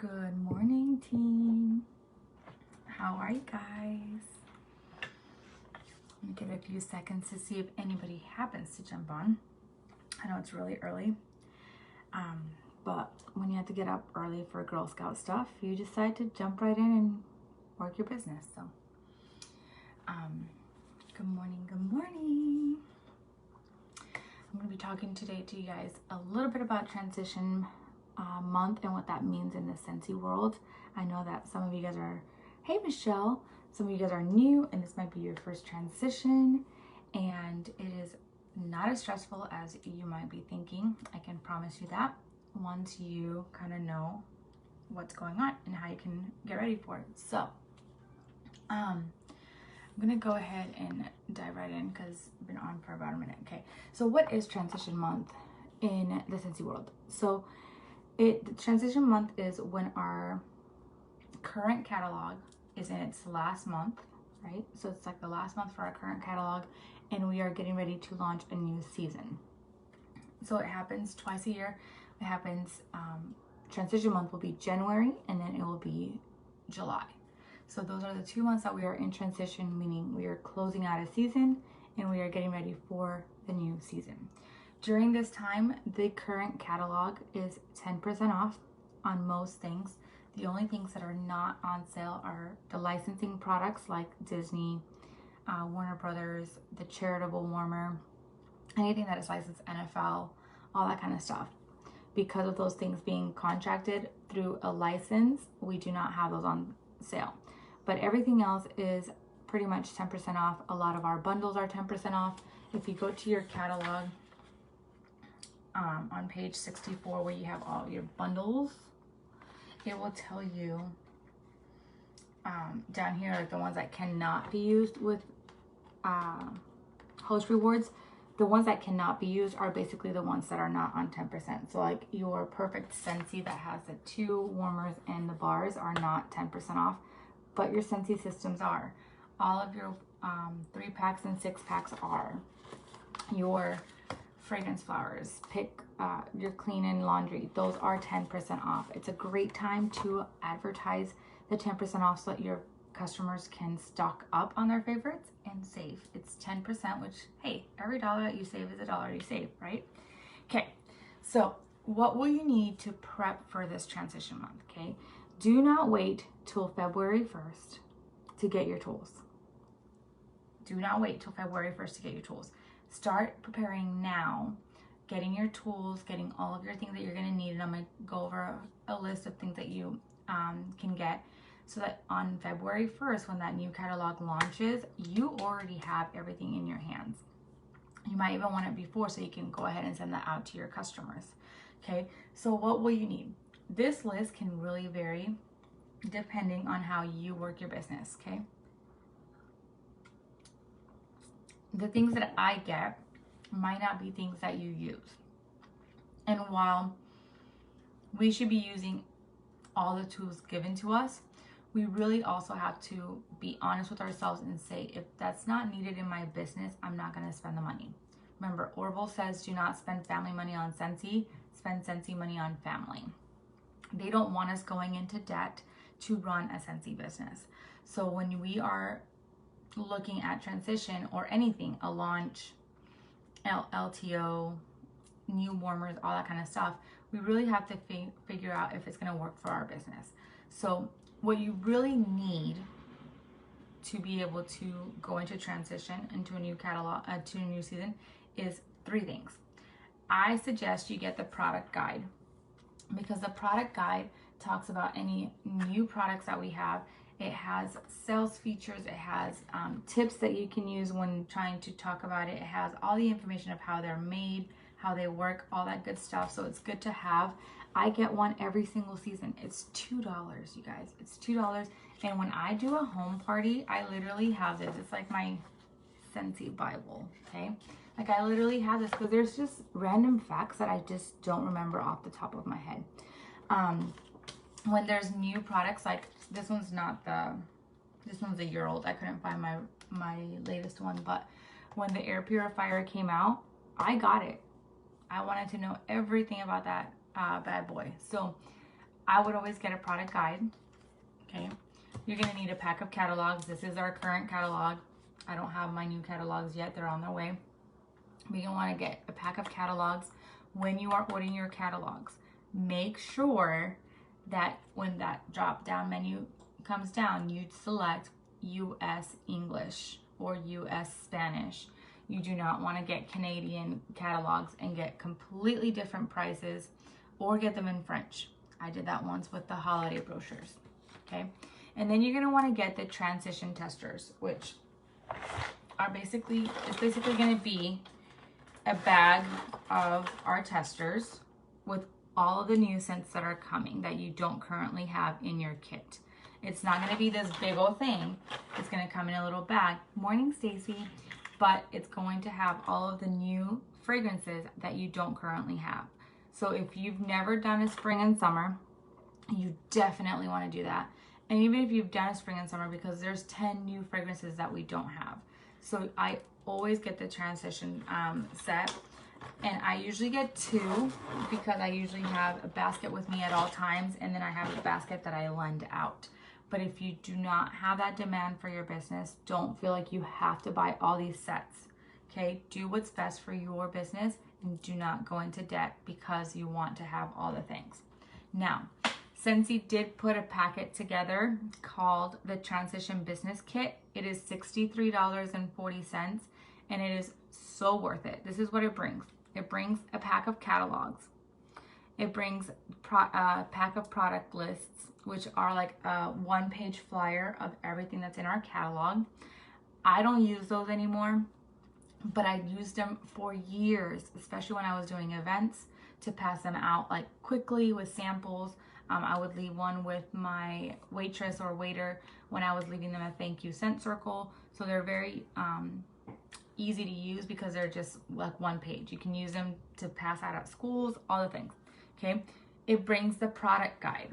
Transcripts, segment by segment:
Good morning, team. How are you guys? Let me give it a few seconds to see if anybody happens to jump on. I know it's really early, but when you have to get up early for Girl Scout stuff, you decide to jump right in and work your business. So, good morning, good morning. I'm going to be talking today to you guys a little bit about transition month and what that means in the Scentsy world. I know that some of you guys are, hey Michelle, some of you guys are new and this might be your first transition, and it is not as stressful as you might be thinking. I can promise you that once you kind of know what's going on and how you can get ready for it. So I'm gonna go ahead and dive right in because I've been on for about a minute. Okay, so what is transition month in the Scentsy world? So transition month is when our current catalog is in its last month, right? So it's like the last month for our current catalog, and we are getting ready to launch a new season. So it happens twice a year. It happens, transition month will be January, and then it will be July. So those are the 2 months that we are in transition, meaning we are closing out a season and we are getting ready for the new season. During this time, the current catalog is 10% off on most things. The only things that are not on sale are the licensing products like Disney, Warner Brothers, the charitable warmer, anything that is licensed NFL, all that kind of stuff. Because of those things being contracted through a license, we do not have those on sale. But everything else is pretty much 10% off. A lot of our bundles are 10% off. If you go to your catalog, on page 64 where you have all your bundles, it will tell you down here like the ones that cannot be used with host rewards. The ones that cannot be used are basically the ones that are not on 10%. So like your perfect Scentsy that has the 2 warmers and the bars are not 10% off, but your Scentsy systems are. All of your 3 packs and 6 packs are. Your fragrance flowers, pick your clean and laundry, those are 10% off. It's a great time to advertise the 10% off so that your customers can stock up on their favorites and save. It's 10%, which, hey, every dollar that you save is a dollar you save, right? Okay, so what will you need to prep for this transition month? Okay, do not wait till February 1st to get your tools. Do not wait till February 1st to get your tools. Start preparing now, getting your tools, getting all of your things that you're going to need. And I'm going to go over a list of things that you can get so that on February 1st, when that new catalog launches, you already have everything in your hands. You might even want it before so you can go ahead and send that out to your customers. Okay, so what will you need? This list can really vary depending on how you work your business, okay? The things that I get might not be things that you use. And while we should be using all the tools given to us, we really also have to be honest with ourselves and say, if that's not needed in my business, I'm not going to spend the money. Remember, Orville says, do not spend family money on Scentsy, spend Scentsy money on family. They don't want us going into debt to run a Scentsy business. So when we are looking at transition or anything, a launch, LTO, new warmers, all that kind of stuff, we really have to figure out if it's going to work for our business. So what you really need to be able to go into transition, into a new catalog, to a new season, is 3 things. I suggest you get the product guide, because the product guide talks about any new products that we have. It has sales features, it has tips that you can use when trying to talk about it. It has all the information of how they're made, how they work, all that good stuff. So it's good to have. I get one every single season. It's $2, you guys. It's $2. And when I do a home party, I literally have this. It's like my Scentsy Bible, okay? Like I literally have this because there's just random facts that I just don't remember off the top of my head. When there's new products, like this one's a year old. I couldn't find my latest one, but when the air purifier came out, I got it. I wanted to know everything about that bad boy. So I would always get a product guide. Okay, you're gonna need a pack of catalogs. This is our current catalog. I don't have my new catalogs yet, they're on their way. But you're gonna wanna get a pack of catalogs. When you are ordering your catalogs, make sure that when that drop down menu comes down, you select US English or US Spanish. You do not want to get Canadian catalogs and get completely different prices, or get them in French. I did that once with the holiday brochures. Okay, and then you're going to want to get the transition testers, which are basically going to be a bag of our testers with all of the new scents that are coming that you don't currently have in your kit. It's not going to be this big old thing. It's going to come in a little bag. Morning, Stacy. But it's going to have all of the new fragrances that you don't currently have. So if you've never done a spring and summer, you definitely want to do that. And even if you've done a spring and summer, because there's 10 new fragrances that we don't have. So I always get the transition set. And I usually get 2 because I usually have a basket with me at all times, and then I have a basket that I lend out. But if you do not have that demand for your business, don't feel like you have to buy all these sets. Okay, do what's best for your business and do not go into debt because you want to have all the things. Now, Scentsy did put a packet together called the Transition Business Kit. It is $63.40 and it is so worth it. This is what it brings. It brings a pack of catalogs. It brings a pack of product lists, which are like a 1-page flyer of everything that's in our catalog. I don't use those anymore, but I used them for years, especially when I was doing events, to pass them out like quickly with samples. I would leave one with my waitress or waiter when I was leaving them a thank you scent circle. So they're very easy to use because they're just like 1 page. You can use them to pass out at schools, all the things. Okay, it brings the product guide.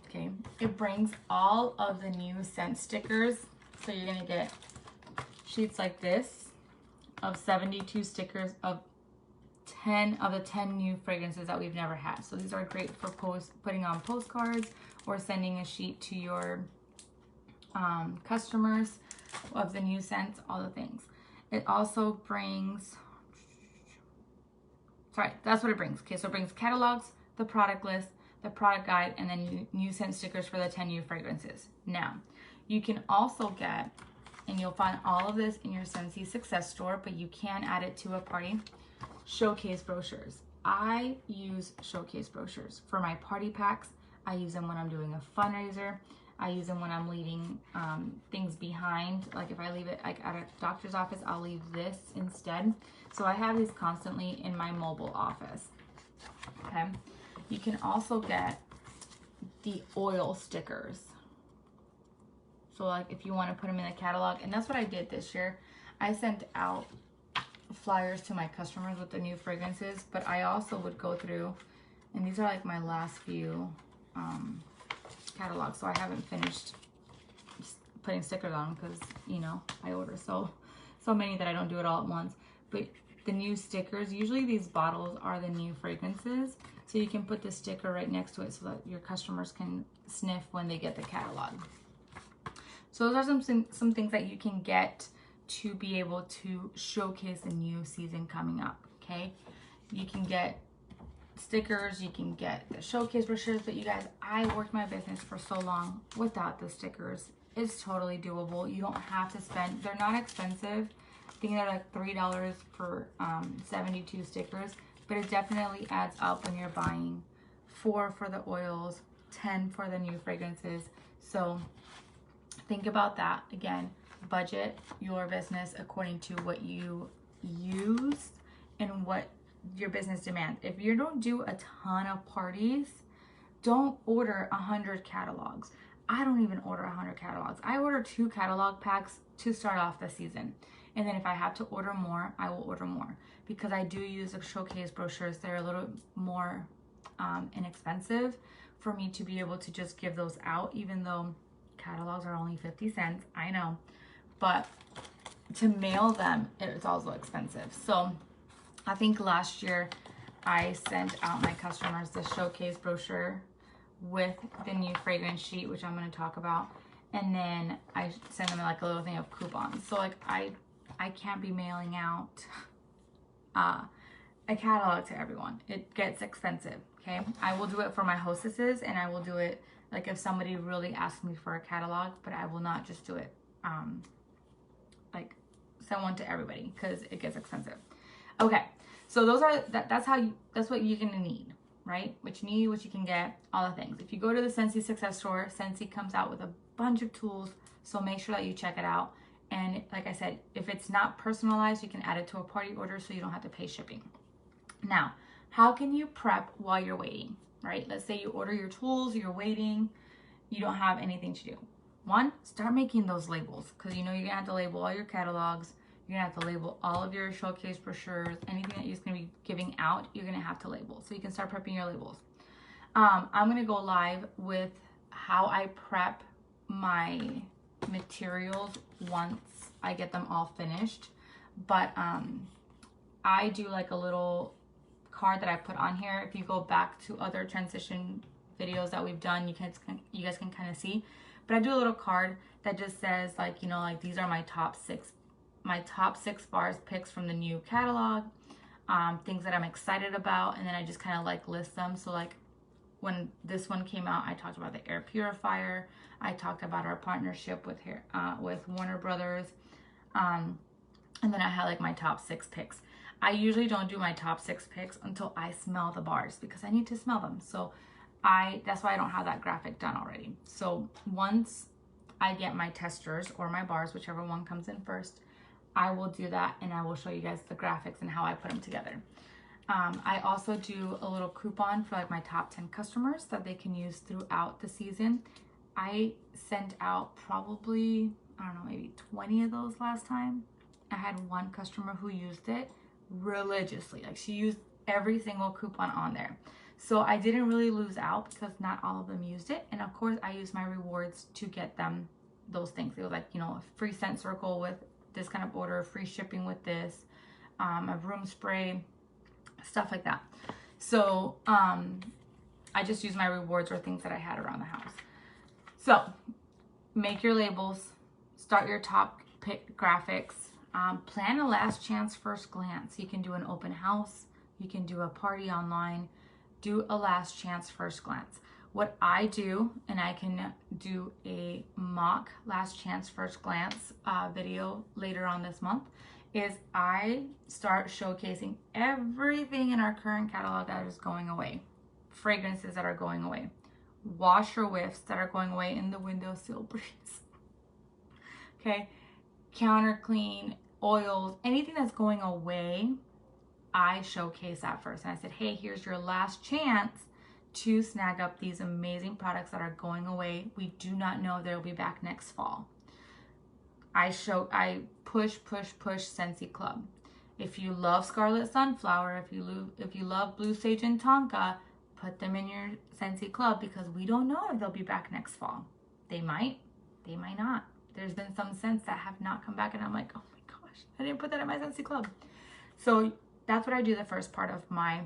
Okay, it brings all of the new scent stickers. So you're gonna get sheets like this of 72 stickers of 10 of the 10 new fragrances that we've never had. So these are great for putting on postcards or sending a sheet to your customers of the new scents, all the things. It also brings, sorry, that's what it brings. Okay, so it brings catalogs, the product list, the product guide, and then new scent stickers for the 10 new fragrances. Now, you can also get, and you'll find all of this in your Scentsy Success store, but you can add it to a party, showcase brochures. I use showcase brochures for my party packs. I use them when I'm doing a fundraiser. I use them when I'm leaving things behind. Like if I leave it like at a doctor's office, I'll leave this instead. So I have these constantly in my mobile office. Okay. You can also get the oil stickers. So like if you want to put them in the catalog, and that's what I did this year. I sent out flyers to my customers with the new fragrances, but I also would go through, and these are like my last few catalogs, so I haven't finished putting stickers on because, you know, I order so many that I don't do it all at once. But the new stickers, usually these bottles are the new fragrances, so you can put the sticker right next to it so that your customers can sniff when they get the catalog. So those are some things that you can get to be able to showcase the new season coming up. Okay, you can get stickers, you can get the showcase brochures, but you guys, I worked my business for so long without the stickers. It's totally doable. You don't have to spend, they're not expensive. I think they're like $3 for 72 stickers, but it definitely adds up when you're buying 4 for the oils, 10 for the new fragrances. So think about that. Again, budget your business according to what you use and what your business demands. If you don't do a ton of parties, don't order 100 catalogs. I don't even order 100 catalogs. I order 2 catalog packs to start off the season. And then if I have to order more, I will order more, because I do use the showcase brochures. They're a little more inexpensive for me to be able to just give those out, even though catalogs are only 50 cents. I know, but to mail them, it's also expensive. So I think last year I sent out my customers the showcase brochure with the new fragrance sheet, which I'm going to talk about. And then I send them like a little thing of coupons. So like I can't be mailing out a catalog to everyone. It gets expensive, okay? I will do it for my hostesses, and I will do it like if somebody really asks me for a catalog, but I will not just do it like send one to everybody because it gets expensive. Okay, so those are that's what you're gonna need, right? What you need, what you can get, all the things. If you go to the Scentsy Success Store, Scentsy comes out with a bunch of tools, so make sure that you check it out. And like I said, if it's not personalized, you can add it to a party order so you don't have to pay shipping. Now, how can you prep while you're waiting, right? Let's say you order your tools, you're waiting, you don't have anything to do. One, start making those labels, because you know you're gonna have to label all your catalogs, you're gonna have to label all of your showcase brochures, anything that you're gonna be giving out, you're gonna have to label. So you can start prepping your labels. I'm gonna go live with how I prep my materials once I get them all finished. But I do like a little card that I put on here. If you go back to other transition videos that we've done, you guys can kind of see. But I do a little card that just says like, you know, like these are my top six bars picks from the new catalog, things that I'm excited about, and then I just kind of like list them. So like when this one came out, I talked about the air purifier, I talked about our partnership with Warner Brothers, and then I had like my top 6 picks. I usually don't do my top 6 picks until I smell the bars because I need to smell them. So that's why I don't have that graphic done already. So once I get my testers or my bars, whichever one comes in first, I will do that, and I will show you guys the graphics and how I put them together. I also do a little coupon for like my top 10 customers that they can use throughout the season. I sent out probably, I don't know, maybe 20 of those last time. I had one customer who used it religiously. Like she used every single coupon on there. So I didn't really lose out because not all of them used it. And of course I used my rewards to get them those things. It was like, you know, a free scent circle with this kind of order, free shipping with this, a room spray, stuff like that. So I just used my rewards or things that I had around the house. So make your labels, start your top pick graphics, plan a last chance first glance. You can do an open house, you can do a party online, do a last chance first glance. What I do, and I can do a mock last chance first glance video later on this month, is I start showcasing everything in our current catalog that is going away. Fragrances that are going away. Washer whiffs that are going away in the windowsill breeze. Okay, counter clean, oils, anything that's going away, I showcase that first. And I said, hey, here's your last chance to snag up these amazing products that are going away. We do not know if they'll be back next fall. I push Scentsy Club. If you love Scarlet Sunflower, if you love Blue Sage and Tonka, put them in your Scentsy Club because we don't know if they'll be back next fall. They might not. There's been some scents that have not come back and I'm like, oh my gosh, I didn't put that in my Scentsy Club. So that's what I do the first part of my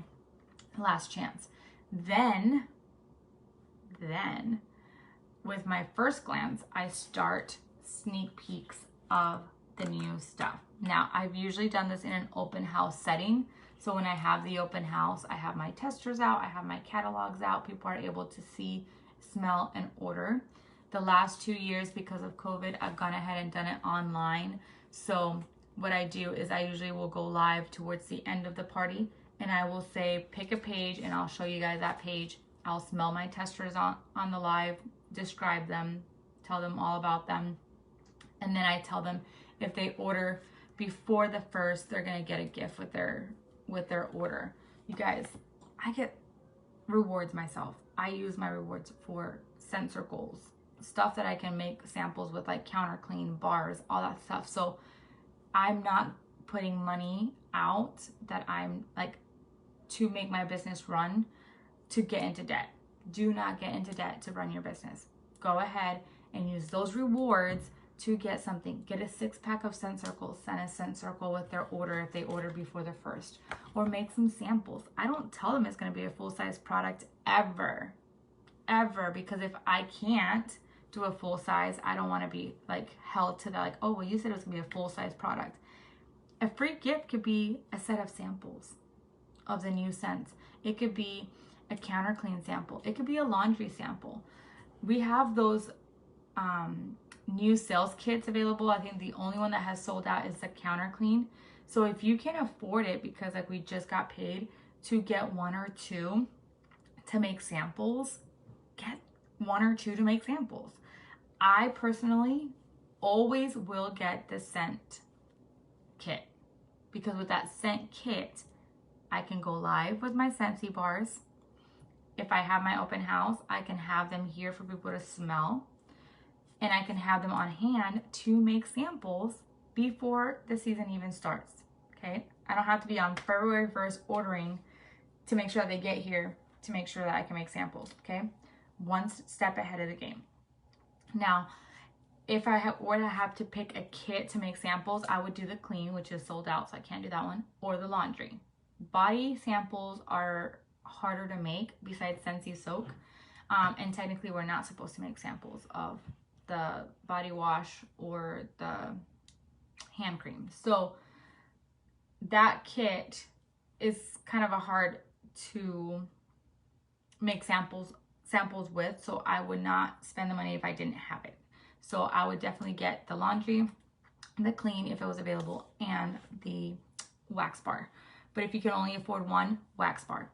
last chance. Then with my first glance, I start sneak peeks of the new stuff. Now, I've usually done this in an open house setting. So when I have the open house, I have my testers out, I have my catalogs out, people are able to see, smell, and order. The last 2 years, because of COVID, I've gone ahead and done it online. So what I do is I usually will go live towards the end of the party, and I will say, pick a page, and I'll show you guys that page. I'll smell my testers on the live, describe them, tell them all about them, and then I tell them if they order before the 1st, they're gonna get a gift with their order. You guys, I get rewards myself. I use my rewards for scent circles, stuff that I can make samples with, like counter clean, bars, all that stuff. So I'm not putting money out that I'm like to make my business run to get into debt. Do not get into debt to run your business. Go ahead and use those rewards to get something. Get a 6-pack of scent circles, send a scent circle with their order if they order before the 1st, or make some samples. I don't tell them it's going to be a full-size product ever, because if I can't do a full size, I don't want to be like held to that, like, oh, well, you said it was going to be a full-size product. A free gift could be a set of samples of the new scents. It could be a counter clean sample. It could be a laundry sample. We have those new sales kits available. I think the only one that has sold out is the counter clean. So if you can afford it, because like we just got paid to get 1 or 2 to make samples, get 1 or 2 to make samples. I personally always will get the scent kit, because with that scent kit, I can go live with my Scentsy bars. If I have my open house, I can have them here for people to smell, and I can have them on hand to make samples before the season even starts, okay? I don't have to be on February 1st ordering to make sure they get here to make sure that I can make samples, okay? One step ahead of the game. Now, if I were to have to pick a kit to make samples, I would do the clean, which is sold out, so I can't do that one, or the laundry. Body samples are harder to make besides Scentsy soak, and technically we're not supposed to make samples of the body wash or the hand cream. So that kit is kind of a hard to make samples with, so I would not spend the money if I didn't have it. So I would definitely get the laundry, the clean if it was available, and the wax bar. But if you can only afford one, wax bar.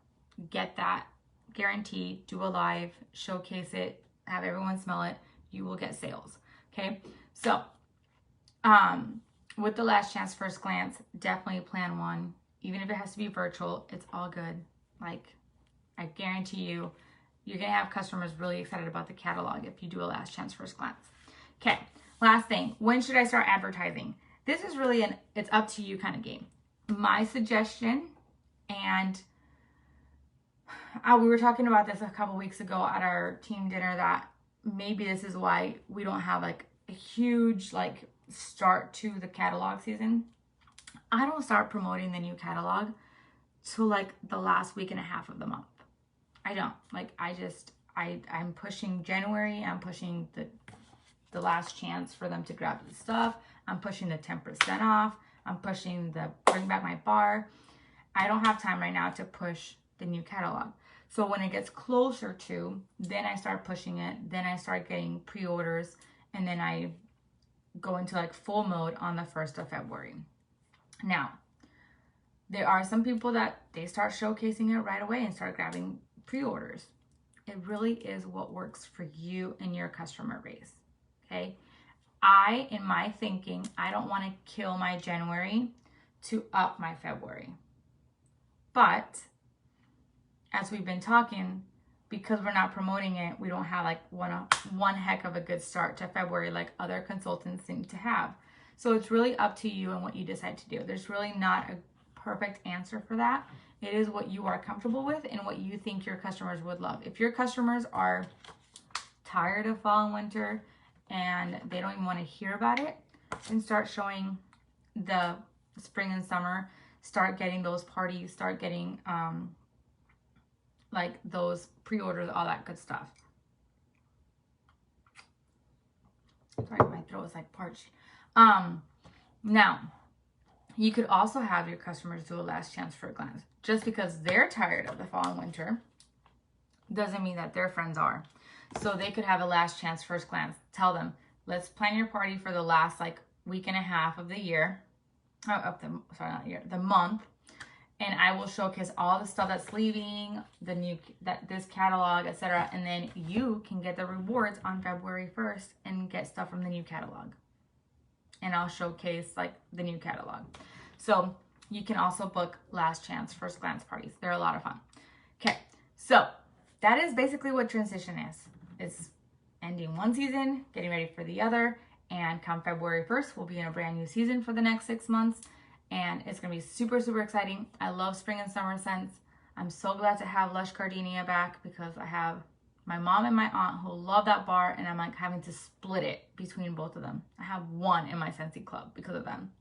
Get that guaranteed, do a live, showcase it, have everyone smell it, you will get sales, okay? So, with the last chance first glance, definitely plan one. Even if it has to be virtual, it's all good. Like, I guarantee you, you're gonna have customers really excited about the catalog if you do a last chance first glance. Okay, last thing, when should I start advertising? This is really it's up to you kind of game. My suggestion, and we were talking about this a couple weeks ago at our team dinner, that maybe this is why we don't have like a huge like start to the catalog season. I don't start promoting the new catalog till like the last week and a half of the month. I don't. Like, I'm pushing January. I'm pushing the last chance for them to grab the stuff. I'm pushing the 10% off. I'm pushing the bring back my bar. I don't have time right now to push the new catalog. So when it gets closer to, then I start pushing it. Then I start getting pre-orders. And then I go into like full mode on the 1st of February. Now, there are some people that they start showcasing it right away and start grabbing pre-orders. It really is what works for you and your customer base, okay? In my thinking, I don't want to kill my January to up my February. But as we've been talking, because we're not promoting it, we don't have like one heck of a good start to February like other consultants seem to have. So it's really up to you and what you decide to do. There's really not a perfect answer for that. It is what you are comfortable with and what you think your customers would love. If your customers are tired of fall and winter and they don't even want to hear about it, then start showing the spring and summer. Start getting those parties, start getting like those pre-orders, all that good stuff. Sorry, my throat is like parched. Now, you could also have your customers do a last chance for a glance. Just because they're tired of the fall and winter doesn't mean that their friends are. So they could have a last chance first glance. Tell them, let's plan your party for the last like week and a half of the year. The month. And I will showcase all the stuff that's leaving, this catalog, etc. And then you can get the rewards on February 1st and get stuff from the new catalog. And I'll showcase like the new catalog. So you can also book last chance first glance parties. They're a lot of fun. Okay, so that is basically what transition is. It's ending one season, getting ready for the other, and come February 1st, we'll be in a brand new season for the next 6 months, and it's gonna be super, super exciting. I love spring and summer scents. I'm so glad to have Lush Gardenia back because I have My mom and my aunt who love that bar, and I'm like having to split it between both of them. I have one in my Scentsy club because of them.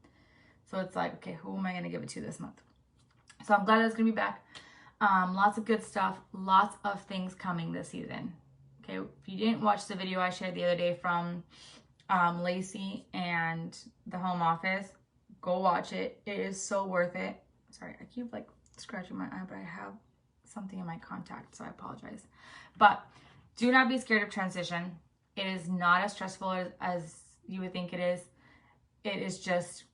So it's like, okay, who am I going to give it to this month? So I'm glad it's going to be back. Lots of good stuff. Lots of things coming this season. Okay, if you didn't watch the video I shared the other day from Lacey and the home office, go watch it. It is so worth it. Sorry, I keep like scratching my eye, but I have something in my contact, so I apologize. But do not be scared of transition. It is not as stressful as you would think it is. It is just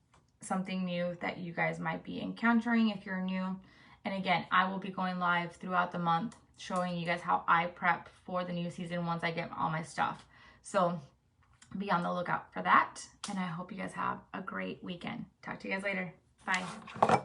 something new that you guys might be encountering if you're new. And again, I will be going live throughout the month showing you guys how I prep for the new season once I get all my stuff. So be on the lookout for that. And I hope you guys have a great weekend. Talk to you guys later. Bye.